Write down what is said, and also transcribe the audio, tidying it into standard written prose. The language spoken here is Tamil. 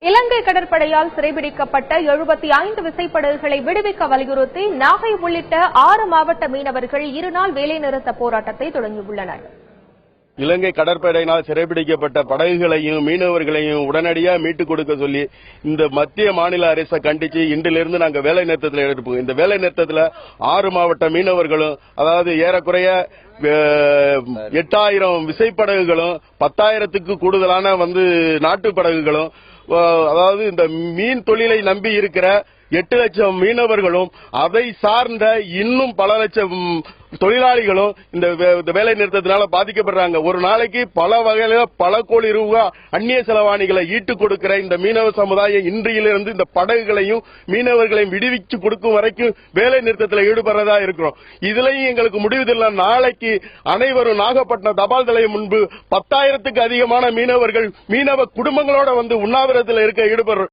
இலங்கை கடற்படையால் சிறைபிடிக்கப்பட்ட 75 விசைப்படகுகளை விடுவிக்க வலியுறுத்தி நாகை உள்ளிட்ட 6 மாவட்ட மீனவர்கள் இருநாள் வேலைநிறுத்த போராட்டத்தை தொடங்கியுள்ளனர். இலங்கை கடற்படையினால் சிறைபிடிக்கப்பட்ட படகுகளையும் மீனவர்களையும் உடனடியாக மீட்டுக் கொடுக்க சொல்லி இந்த மத்திய மாநில அரசை கண்டிச்சு இன்றிலிருந்து நாங்கள் வேலை நிறுத்தத்தில் எடுப்போம். இந்த வேலை நிறுத்தத்தில் 6 மாவட்ட மீனவர்களும், அதாவது ஏறக்குறைய 8000 விசைப்படகுகளும் 10,000க்கு கூடுதலான நாட்டு படகுகளும், அதாவது இந்த மீன் தொழிலை நம்பி இருக்கிற 8 லட்சம் மீனவர்களும் அதை சார்ந்த இன்னும் பல லட்சம் தொழிலாளிகளும் இந்த வேலை நிறுத்தத்தினால பாதிக்கப்படுறாங்க. ஒரு நாளைக்கு பல வகையில பல கோடி ரூபாய் அந்நிய செலவாணிகளை ஈட்டுக் கொடுக்கிற இந்த மீனவ சமுதாயம் இன்றிலிருந்து இந்த படகுகளையும் மீனவர்களையும் விடுவிச்சு கொடுக்கும் வரைக்கும் வேலை நிறுத்தத்தில் ஈடுபடுறதா இருக்கிறோம். இதுலயும் எங்களுக்கு முடிவு தெரியல. நாளைக்கு அனைவரும் நாகப்பட்டினம் தபால் நிலையம் முன்பு 10,000க்கு அதிகமான மீனவர்கள் மீனவ குடும்பங்களோட உண்ணாவிரத்தில் இருக்க ஈடுபடுறோம்.